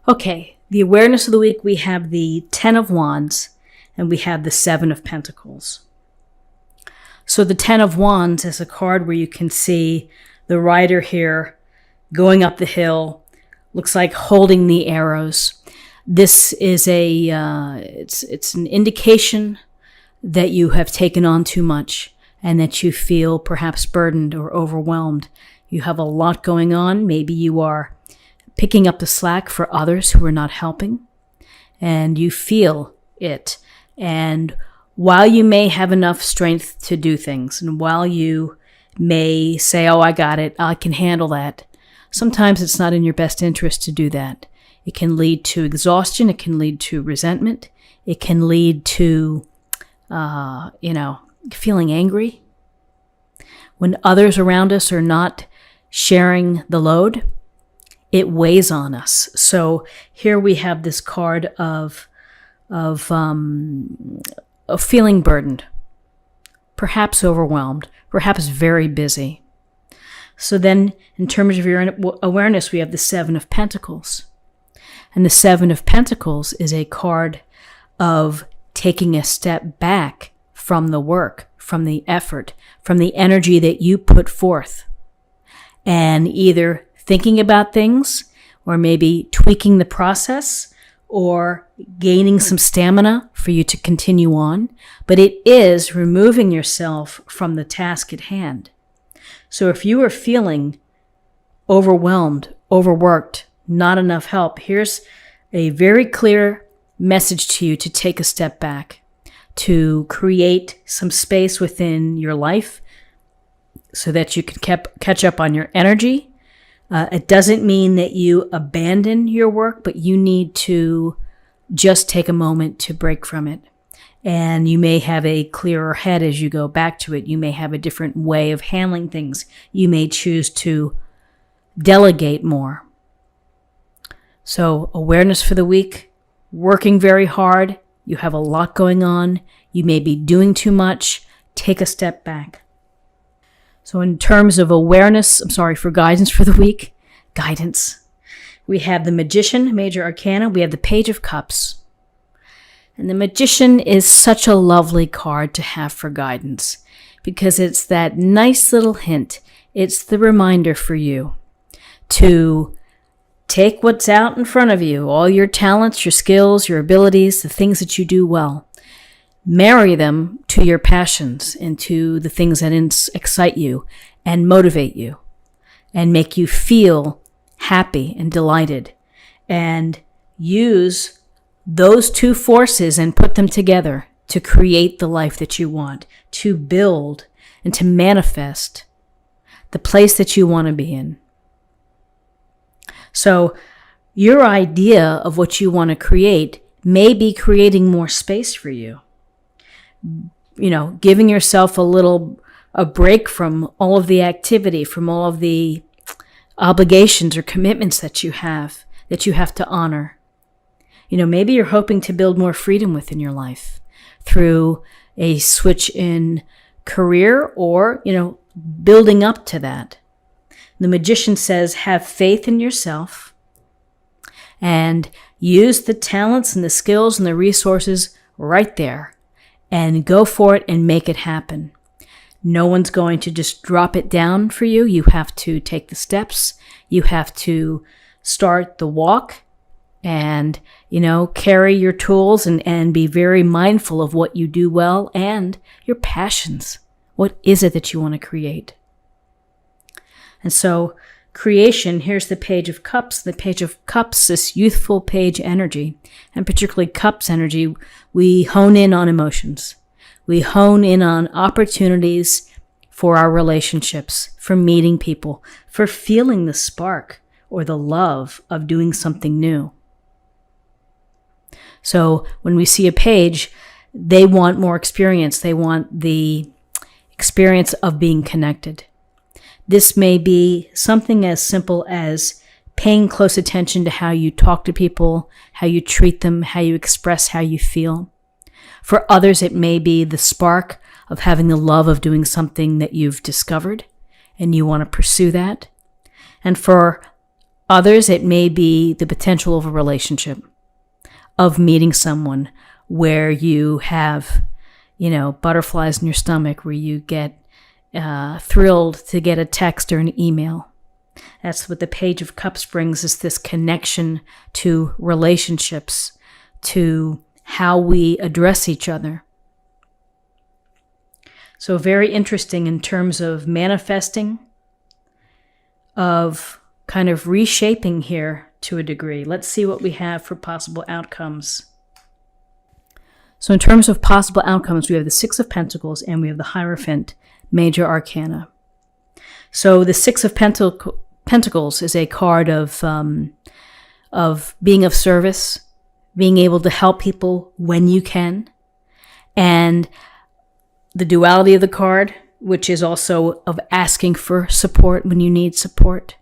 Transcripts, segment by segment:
Okay, the awareness of the week, we have the 10 of Wands and we have the 7 of Pentacles. So the 10 of Wands is a card where you can see the rider here going up the hill, looks like holding the arrows. This is it's an indication that you have taken on too much and that you feel perhaps burdened or overwhelmed. You have a lot going on. Maybe you are picking up the slack for others who are not helping, and you feel it. And while you may have enough strength to do things, and while you may say, oh, I got it, I can handle that, sometimes it's not in your best interest to do that. It can lead to exhaustion. It can lead to resentment. It can lead to, feeling angry. When others around us are not sharing the load, it weighs on us. So here we have this card of feeling burdened, perhaps overwhelmed, perhaps very busy. So then in terms of your awareness, we have the 7 of Pentacles. And the 7 of Pentacles is a card of taking a step back from the work, from the effort, from the energy that you put forth, and either thinking about things or maybe tweaking the process or gaining some stamina for you to continue on. But it is removing yourself from the task at hand. So if you are feeling overwhelmed, overworked, not enough help, here's a very clear message to you to take a step back, to create some space within your life so that you can catch up on your energy. It doesn't mean that you abandon your work, but you need to just take a moment to break from it. And you may have a clearer head as you go back to it. You may have a different way of handling things. You may choose to delegate more. So awareness for the week, working very hard. You have a lot going on. You may be doing too much. Take a step back. So in terms of awareness, for guidance for the week, we have the Magician, Major Arcana. We have the Page of Cups. And the Magician is such a lovely card to have for guidance because it's that nice little hint. It's the reminder for you to take what's out in front of you, all your talents, your skills, your abilities, the things that you do well. Marry them to your passions and to the things that excite you and motivate you and make you feel happy and delighted. And use those two forces and put them together to create the life that you want, to build and to manifest the place that you want to be in. So your idea of what you want to create may be creating more space for you. Giving yourself a break from all of the activity, from all of the obligations or commitments that you have to honor. Maybe you're hoping to build more freedom within your life through a switch in career or, building up to that. The Magician says, have faith in yourself and use the talents and the skills and the resources right there and go for it and make it happen. No one's going to just drop it down for you. You have to take the steps. You have to start the walk and, carry your tools and be very mindful of what you do well and your passions. What is it that you want to create? And so creation, here's the Page of Cups. The Page of Cups, this youthful page energy, and particularly Cups energy, we hone in on emotions. We hone in on opportunities for our relationships, for meeting people, for feeling the spark or the love of doing something new. So when we see a page, they want more experience. They want the experience of being connected. This may be something as simple as paying close attention to how you talk to people, how you treat them, how you express how you feel. For others, it may be the spark of having the love of doing something that you've discovered and you want to pursue that. And for Others, it may be the potential of a relationship, of meeting someone where you have, butterflies in your stomach, where you get thrilled to get a text or an email. That's what the Page of Cups brings, is this connection to relationships, to how we address each other. So very interesting in terms of manifesting, of kind of reshaping here to a degree. Let's see what we have for possible outcomes. So in terms of possible outcomes, we have the Six of Pentacles and we have the Hierophant, major arcana. So the Six of Pentacles is a card of being of service, being able to help people when you can, and the duality of the card, which is also of asking for support when you need support.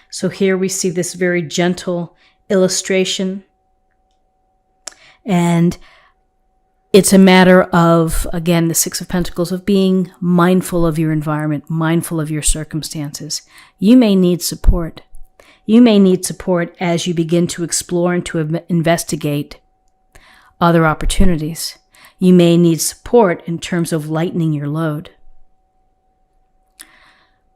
So here we see this very gentle illustration, and it's a matter of, again, the Six of Pentacles, of being mindful of your environment, mindful of your circumstances. You may need support. You may need support as you begin to explore and to investigate other opportunities. You may need support in terms of lightening your load.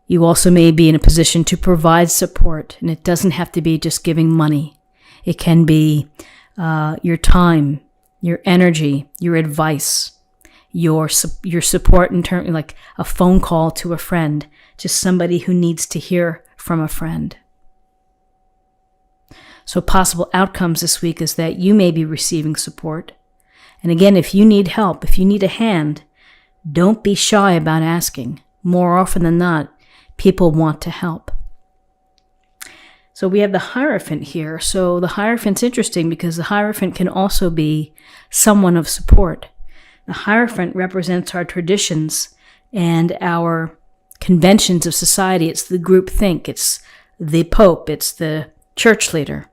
You also may be in a position to provide support, and it doesn't have to be just giving money. It can be your time, your energy, your advice, your support in terms like a phone call to a friend, just somebody who needs to hear from a friend. So possible outcomes this week is that you may be receiving support. And again, if you need help, if you need a hand, don't be shy about asking. More often than not, people want to help. So we have the Hierophant here. So the Hierophant's interesting because the Hierophant can also be someone of support. The Hierophant represents our traditions and our conventions of society. It's the group think. It's the Pope. It's the church leader.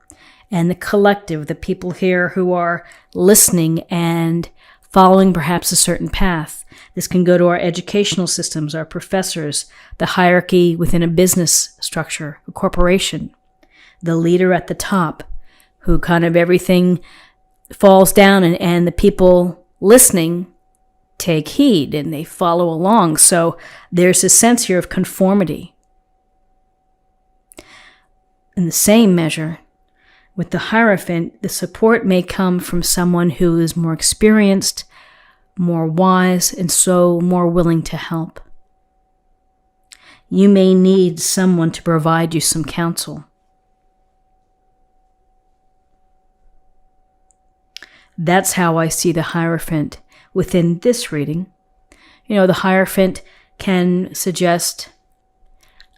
And the collective, the people here who are listening and following perhaps a certain path. This can go to our educational systems, our professors, the hierarchy within a business structure, a corporation, the leader at the top, who kind of everything falls down and the people listening take heed and they follow along. So there's a sense here of conformity. In the same measure, with the Hierophant, the support may come from someone who is more experienced, more wise, and so more willing to help. You may need someone to provide you some counsel. That's how I see the Hierophant within this reading. The Hierophant can suggest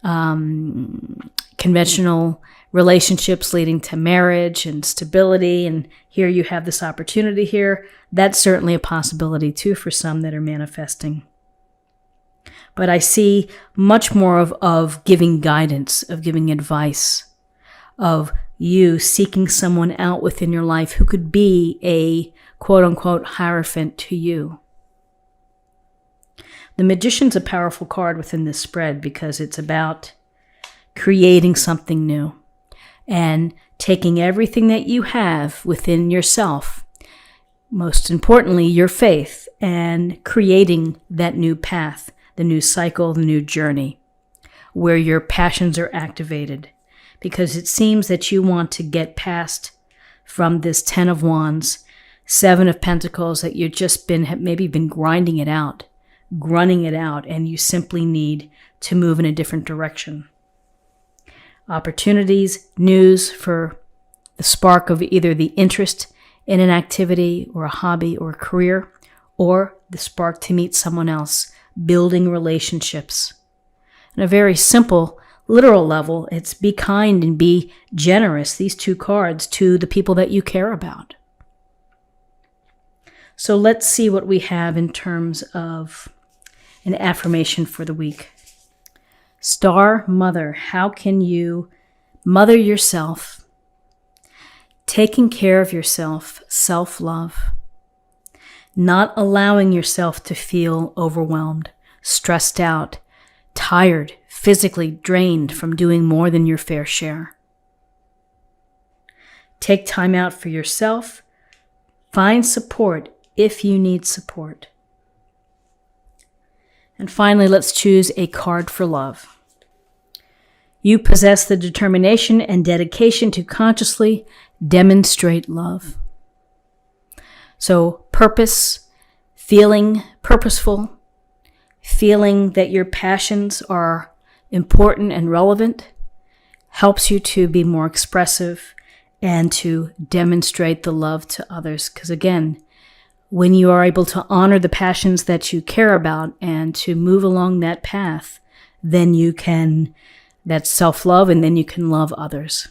conventional relationships leading to marriage and stability, and here you have this opportunity here. That's certainly a possibility too for some that are manifesting. But I see much more of giving guidance, of giving advice, of you seeking someone out within your life who could be a quote-unquote Hierophant to you. The Magician's a powerful card within this spread because it's about creating something new and taking everything that you have within yourself, most importantly your faith, and creating that new path, the new cycle, the new journey, where your passions are activated. Because it seems that you want to get past from this Ten of Wands, Seven of Pentacles, that you've just maybe been grinding it out, and you simply need to move in a different direction. Opportunities, news for the spark of either the interest in an activity or a hobby or a career, or the spark to meet someone else, building relationships. On a very simple, literal level, it's be kind and be generous, these two cards, to the people that you care about. So let's see what we have in terms of an affirmation for the week. Star Mother, how can you mother yourself, taking care of yourself, self-love, not allowing yourself to feel overwhelmed, stressed out, tired, physically drained from doing more than your fair share. Take time out for yourself. Find support if you need support. And finally, let's choose a card for love. You possess the determination and dedication to consciously demonstrate love. So purpose, feeling purposeful, feeling that your passions are important and relevant, helps you to be more expressive and to demonstrate the love to others. Because again, when you are able to honor the passions that you care about and to move along that path, then you can, that's self-love, and then you can love others.